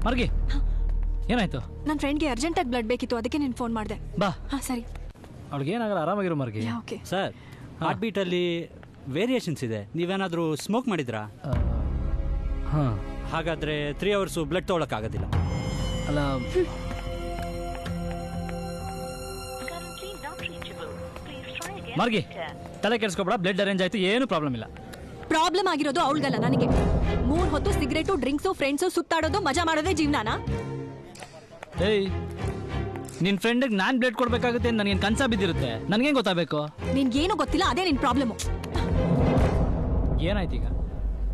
ಮಾರ್ಗಿ ಏನಾಯ್ತು? ನನ್ನ ಫ್ರೆಂಡ್ಗೆ ಅರ್ಜೆಂಟಾಗಿ ಬ್ಲಡ್ ಬೇಕಿತ್ತು, ಅದಕ್ಕೆ ನೀನು ಫೋನ್ ಮಾಡಿದೆ. ಬಾ. ಹಾಂ ಸರಿ. ಅವಳಿಗೆ ಏನಾಗಲ್ಲ, ಆರಾಮಾಗಿರೋ ಮಾರ್ಗಿ. Okay sir. ಹಾರ್ಟ್ ಬೀಟಲ್ಲಿ ವೇರಿಯೇಷನ್ಸ್ ಇದೆ. ನೀವೇನಾದರೂ ಸ್ಮೋಕ್ ಮಾಡಿದ್ರಾ? ಹಾಂ. ಹಾಗಾದರೆ 3 hours ಬ್ಲಡ್ ತೊಗೊಳಕ್ಕಾಗೋದಿಲ್ಲ. ಅಲ್ಲ ಮಾರ್ಗಿ, ತಲೆ ಕೆಡಿಸ್ಕೊಬೇಡ. ಬ್ಲಡ್ ಅರೇಂಜ್ ಆಯ್ತು, ಏನು ಪ್ರಾಬ್ಲಮ್ ಇಲ್ಲ. ಪ್ರಾಬ್ಲಮ್ ಆಗಿರೋದು ಅವಳಿಗಲ್ಲ, ನನಗೆ. 3 ಹೊತ್ತು ಸಿಗರೇಟು, ಡ್ರಿಂಕ್ಸು, ಫ್ರೆಂಡ್ಸು, ಸುತ್ತಾಡೋದು, ಮಜಾ ಮಾಡೋದೇ ಜೀವನಾನ? ಏಯ್, ನಿನ್ನ ಫ್ರೆಂಡಿಗೆ ನಾನು ಬ್ಲಡ್ ಕೊಡ್ಬೇಕಾಗುತ್ತೆ ಅಂತ ನನಗೇನು ಕನ್ಸ ಬಿದ್ದಿರುತ್ತೆ? ನನಗೇನು ಗೊತ್ತಾಗಬೇಕು? ನಿನ್ಗೇನು ಗೊತ್ತಿಲ್ಲ, ಅದೇ ನಿನ್ನ ಪ್ರಾಬ್ಲಮ್ಮು. ಏನಾಯ್ತು ಈಗ?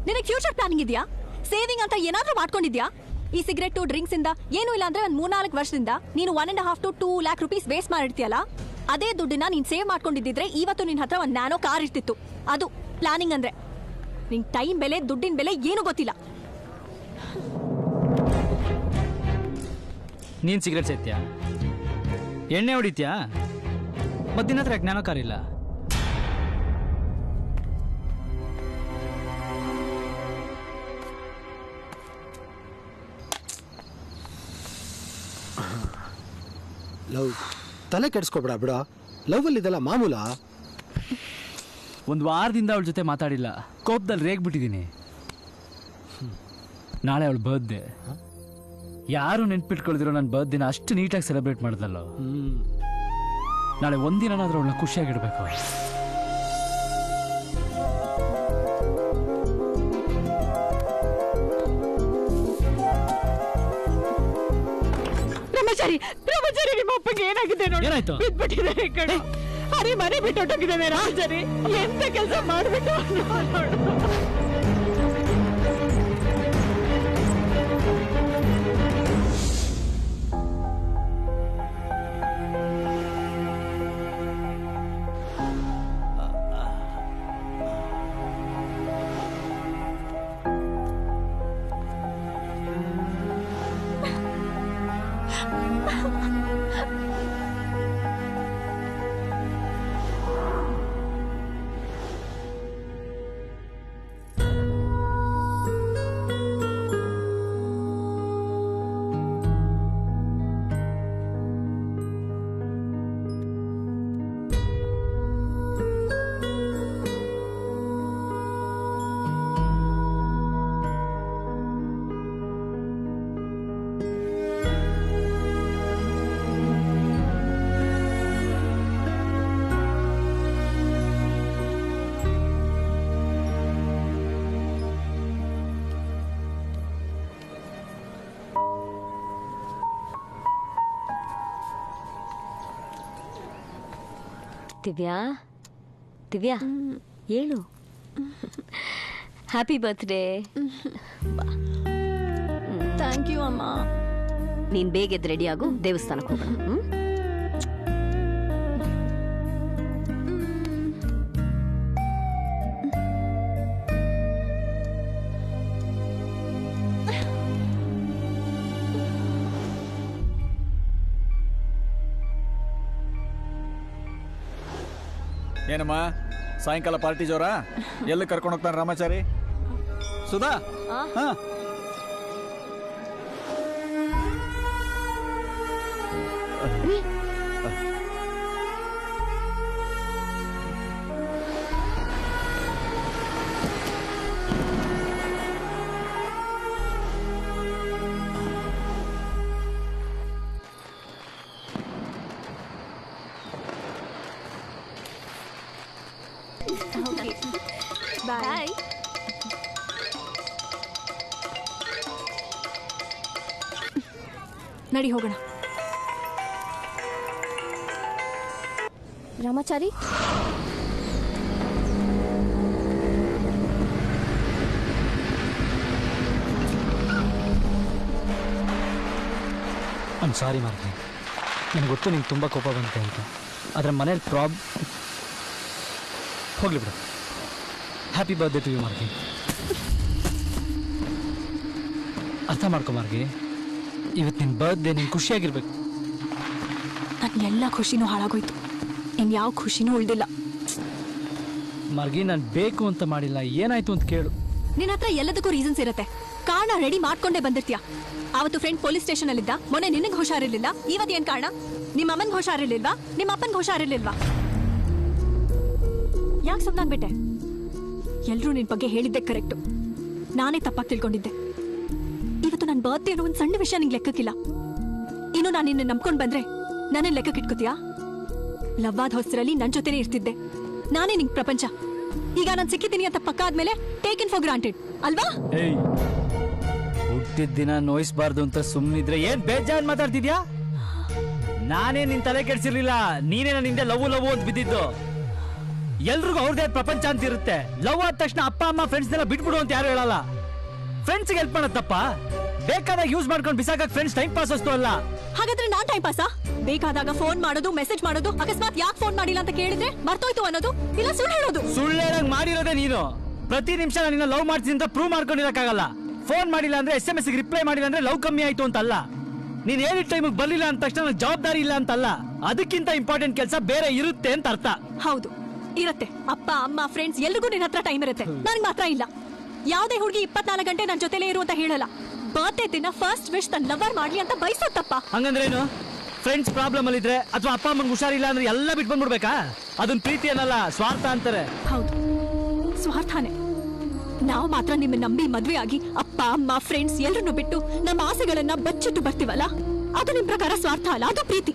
ನಿನಗೆ ಫ್ಯೂಚರ್ ಪ್ಲಾನಿಂಗ್ ಇದೆಯಾ? ಸೇವಿಂಗ್ ಅಂತ ಏನಾದರೂ ಮಾಡ್ಕೊಂಡಿದ್ಯಾ? ಈ ಸಿಗರೇಟು, ಡ್ರಿಂಕ್ಸ್ ಇಂದ ಏನೂ ಇಲ್ಲ ಅಂದ್ರೆ ಒಂದು 3-4 ವರ್ಷದಿಂದ ನೀನು 1.5 to 2 lakh rupees ವೇಸ್ಟ್ ಮಾಡಿರ್ತೀಯಲ್ಲ, ಅದೇ ದುಡ್ಡನ್ನ ನೀನು ಸೇವ್ ಮಾಡ್ಕೊಂಡಿದ್ದಿದ್ರೆ ಇವತ್ತು ನಿನ್ನ ಹತ್ರ ಒಂದು ನ್ಯಾನೋ ಕಾರ್ ಇರ್ತಿತ್ತು. ಅದು ಪ್ಲಾನಿಂಗ್ ಅಂದ್ರೆ. ನಿನ್ ಟೈಮ್ ಬೆಲೆ, ದುಡ್ಡಿನ ಬೆಲೆ ಏನೂ ಗೊತ್ತಿಲ್ಲ. ನೀನು ಸಿಗರೇಟ್ ಸೇತ್ಯಾ? ಎಣ್ಣೆ ಹೊಡಿತ್ಯಾ? ಮತ್ತಿನ ಹತ್ರ ಯಾಕೆ ನ್ಯಾನೋ ಕಾರ್ ಇಲ್ಲ? ಲವ್ ತಲೆ ಕೆಡಿಸ್ಕೊಬೇಡ ಬಿಡ. ಲವ್ ಅಲ್ಲಿ ಇದೆಲ್ಲ ಮಾಮೂಲ. ಒಂದು ವಾರದಿಂದ ಅವಳ ಜೊತೆ ಮಾತಾಡಿಲ್ಲ, ಕೋಪದಲ್ಲಿ ರೇಗ್ಬಿಟ್ಟಿದ್ದೀನಿ. ನಾಳೆ ಅವಳ ಬರ್ತ್ಡೇ. ಯಾರು ನೆನ್ಪಿಟ್ಕೊಳ್ದಿರೋ ನನ್ನ ಬರ್ತ್ಡೇನ ಅಷ್ಟು ನೀಟಾಗಿ ಸೆಲೆಬ್ರೇಟ್ ಮಾಡಿದಲ್ಲೋ. ನಾಳೆ ಒಂದಿನಾದ್ರೂ ಅವಳನ್ನ ಖುಷಿಯಾಗಿಡ್ಬೇಕು. ರಾಮಚಾರಿ, ನಿಮ್ಮ ಅಪ್ಪಗೆ ಏನಾಗಿದೆ ನೋಡಿ. ಏನಾಯ್ತು? ಬಿದ್ಬಿಟ್ಟಿದ್ದಾರೆ ಕಣೆ. ಅರೆ ಮನೆ ಬಿಟ್ಟು ಹೊಟ್ಟೋಗಿದ್ದಾನೆ ರಾಮಚಾರಿ. ಎಂತ ಕೆಲಸ ಮಾಡ್ಬಿಟ್ಟು ದಿವ್ಯಾ, ದಿವ್ಯಾ ಹೇಳು. Happy birthday. ಥ್ಯಾಂಕ್ ಯು ಅಮ್ಮ. ನೀನ್ ಬೇಗ ಎದ್ದು ರೆಡಿ ಆಗು, ದೇವಸ್ಥಾನಕ್ಕೆ ಹೋಗೋಣ. ಏನಮ್ಮ ಸಾಯಂಕಾಲ ಪಾರ್ಟಿ ಜೋರ? ಎಲ್ಲಿ ಕರ್ಕೊಂಡು ಹೋಗ್ತಾನೆ ರಾಮಾಚಾರಿ? ಸುಧಾ, ಹಾ ಬಾಯ್. ನಡಿ ಹೋಗೋಣ. Ramachari, I am sorry Margi. ನನಗೆ ಗೊತ್ತು ನಿಂಗೆ ತುಂಬ ಕೋಪ ಬಂತೆ ಅಂತ. ಆದರೆ ಮನೇಲಿ ಹೋಗ್ಲಿ ಬಿಡು. Happy birthday to you Margi. ಅರ್ಥ ಮಾಡ್ಕೊ ಮಾರ್ಗಿ, ಇವತ್ತು ನಿನ್ನ ಬರ್ತ್ಡೇ, ನೀನು ಖುಷಿಯಾಗಿರ್ಬೇಕು. ನನ್ನ ಎಲ್ಲ ಖುಷಿನೂ ಹಾಳಾಗೋಯ್ತು, ಇನ್ಯಾವ ಖುಷಿನೂ ಉಳಿದಿಲ್ಲ. ಮಾರ್ಗಿ, ನಾನು ಬೇಕು ಅಂತ ಮಾಡಿಲ್ಲ, ಏನಾಯ್ತು ಅಂತ ಕೇಳು. ನಿನ್ನ ಹತ್ರ ಎಲ್ಲದಕ್ಕೂ ರೀಸನ್ಸ್ ಇರುತ್ತೆ, ಕಾರಣ ಕಾರಣ ರೆಡಿ ಮಾಡ್ಕೊಂಡೇ ಬಂದಿರ್ತೀಯ. ಅವತ್ತು ಫ್ರೆಂಡ್ ಪೊಲೀಸ್ ಸ್ಟೇಷನ್ ಅಲ್ಲಿದ್ದ, ಮೊನ್ನೆ ನಿನಗೆ ಹುಷಾರಿರ್ಲಿಲ್ಲ, ಇವತ್ತು ಏನ್ ಕಾರಣ? ನಿಮ್ಮ ಅಮ್ಮನ್ಗೆ ಹುಷಾರಿರ್ಲಿಲ್ವಾ? ನಿಮ್ಮ ಅಪ್ಪನ್ಗೆ ಹುಷಾರಿರ್ಲಿಲ್ವಾ? ಯಾಕೆ ಸುಮ್ಮನಾಗ್ಬಿಟ್ಟೆ? ಎಲ್ರೂ ನಿನ್ ಬಗ್ಗೆ ಹೇಳಿದ್ದೆ ಕರೆಕ್ಟು, ನಾನೇ ತಪ್ಪಾಗಿ ತಿಳ್ಕೊಂಡಿದ್ದೆ. ಇವತ್ತು ನನ್ನ ಬರ್ತ್ಡೇ ಅನ್ನೋ ಒಂದು ಸಣ್ಣ ವಿಷಯ ನಿಂಗೆ ಲೆಕ್ಕಕ್ಕಿಲ್ಲ. ಇನ್ನು ನಾನು ನಿನ್ನ ನಂಬ್ಕೊಂಡು ಬಂದ್ರೆ ನಾನೇ ಲೆಕ್ಕಕ್ಕೆ ಇಟ್ಕೋತೀಯಾ? ಲವ್ ಆದ ಹೊಸರಲ್ಲಿ ನನ್ನ ಜೊತೆನೇ ಇರ್ತಿದ್ದೆ, ನಾನೇ ನಿಂಗೆ ಪ್ರಪಂಚ. ಈಗ ನಾನು ಸಿಕ್ಕಿದ್ದೀನಿ ಅಂತ ಪಕ್ಕ ಆದ್ಮೇಲೆ ಟೇಕನ್ ಫಾರ್ ಗ್ರಾಂಟೆಡ್ ಅಲ್ವಾ? ಏಯ್, ಹುಟ್ಟಿದ ದಿನ ನೋಯಿಸ್ಬಾರ್ದು ಅಂತ ಸುಮ್ಮನಿದ್ರೆ ಏನ್ ಬೇಜಾನ್ ಮಾತಾಡ್ತಿದ್ಯಾ? ನಾನೇ ನಿನ್ ತಲೆ ಕೆಡ್ಸಿರ್ಲಿಲ್ಲ, ನೀನೇ ನನ್ನ ಹಿಂದೆ ಲವ್ ಅಂತ ಬಿದ್ದಿದ್ದು. ಎಲ್ರಿಗೂ ಅವ್ರದೇ ಪ್ರಪಂಚ ಅಂತ ಇರುತ್ತೆ. ಲವ್ ಆದ ತಕ್ಷಣ ಅಪ್ಪ ಅಮ್ಮ ಫ್ರೆಂಡ್ಸ್ನೆಲ್ಲ ಬಿಟ್ಬಿಡು ಅಂತ ಯಾರು ಹೇಳಲ್ಲ. ಫ್ರೆಂಡ್ಸ್ಗೆ ಹೆಲ್ಪ್ ಮಾಡೋದಪ್ಪ, ಬೇಕಾದಾಗ ಯೂಸ್ ಮಾಡ್ಕೊಂಡು ಬಿಸಾಕಕ್ ಫ್ರೆಂಡ್ಸ್ ಟೈಮ್ ಪಾಸ್ ಅಷ್ಟು ಅಲ್ಲ. ಹಾಗಾದ್ರೆ ನಾನ್ ಟೈಮ್ ಪಾಸಾ? ಬೇಕಾದಾಗ ಫೋನ್ ಮಾಡೋದು, ಮೆಸೇಜ್ ಮಾಡೋದು, ಅಕಸ್ಮಾತ್ ಯಾಕೆ ಫೋನ್ ಮಾಡಿಲ್ಲ ಅಂತ ಕೇಳಿದ್ರೆ ಮರ್ತೋಯ್ತು ಅನ್ನೋದು, ಇಲ್ಲ ಸುಳ್ಳು ಹೇಳೋದು. ಸುಳ್ಳು ಹೇಳಂಗ್ ಮಾಡಿರೋದೇ ನೀನು. ಪ್ರತಿ ನಿಮಿಷ ನಿನ್ನ ಲವ್ ಮಾಡ್ತೀನಿ ಅಂತ ಪ್ರೂವ್ ಮಾಡ್ಕೊಂಡಿರಕ್ಕಾಗಲ್ಲ. ಫೋನ್ ಮಾಡಿಲ್ಲ ಅಂದ್ರೆ SMS ರಿಪ್ಲೈ ಮಾಡಿಲ್ಲ ಅಂದ್ರೆ ಲವ್ ಕಮ್ಮಿ ಆಯ್ತು ಅಂತಲ್ಲ. ನೀನ್ ಹೇಳಿದ ಟೈಮಿಗೆ ಬರ್ಲಿಲ್ಲ ಅಂದ ತಕ್ಷಣ ನನಗೆ ಜವಾಬ್ದಾರಿ ಇಲ್ಲ ಅಂತಲ್ಲ, ಅದಕ್ಕಿಂತ ಇಂಪಾರ್ಟೆಂಟ್ ಕೆಲಸ ಬೇರೆ ಇರುತ್ತೆ ಅಂತ ಅರ್ಥ. ಹೌದು ಇರತ್ತೆ. ಅಪ್ಪ ಅಮ್ಮ ಫ್ರೆಂಡ್ಸ್ ಎಲ್ರಿಗೂ ನಿನ್ನ ಹತ್ರ ಟೈಮ್ ಇರುತ್ತೆ, ನನಗೆ ಮಾತ್ರ ಇಲ್ಲ. ಯಾವುದೇ ಹುಡುಗಿ 24 ಗಂಟೆ ನನ್ನ ಜೊತೆಲೇ ಇರು ಅಂತ ಹೇಳಲ್ಲ. ಬರ್ತ್ಡೇ ದಿನ ಫಸ್ಟ್ ವಿಶ್ ತನ್ನ ಲವರ್ ಮಾಡ್ಲಿ ಅಂತ ಬಯಸೋ ತಪ್ಪ. ಹಂಗಂದ್ರೇನು? ಫ್ರೆಂಡ್ಸ್ ಪ್ರಾಬ್ಲಮ್ ಅಲ್ಲಿ ಇದ್ರೆ ಅಥವಾ ಅಪ್ಪ ಅಮ್ಮಂಗೆ ಹುಷಾರಿಲ್ಲ ಅಂದ್ರೆ ಎಲ್ಲ ಬಿಟ್ಟು ಬಂದ್ಬಿಡ್ಬೇಕಾ? ಅದನ್ನ ಪ್ರೀತಿ ಅನ್ನಲ್ಲ, ಸ್ವಾರ್ಥ ಅಂತಾರೆ. ಹೌದು, ಸ್ವಾರ್ಥನೇ. ನಾವು ಮಾತ್ರ ನಿಮ್ಮ ನಂಬಿ ಮದ್ವೆ ಆಗಿ ಅಪ್ಪ ಅಮ್ಮ ಫ್ರೆಂಡ್ಸ್ ಎಲ್ಲರನ್ನು ಬಿಟ್ಟು ನಮ್ಮ ಆಸೆಗಳನ್ನ ಬಚ್ಚಿಟ್ಟು ಬರ್ತೀವಲ್ಲ, ಅದು ನಿಮ್ ಪ್ರಕಾರ ಸ್ವಾರ್ಥ ಅಲ್ಲ, ಅದು ಪ್ರೀತಿ.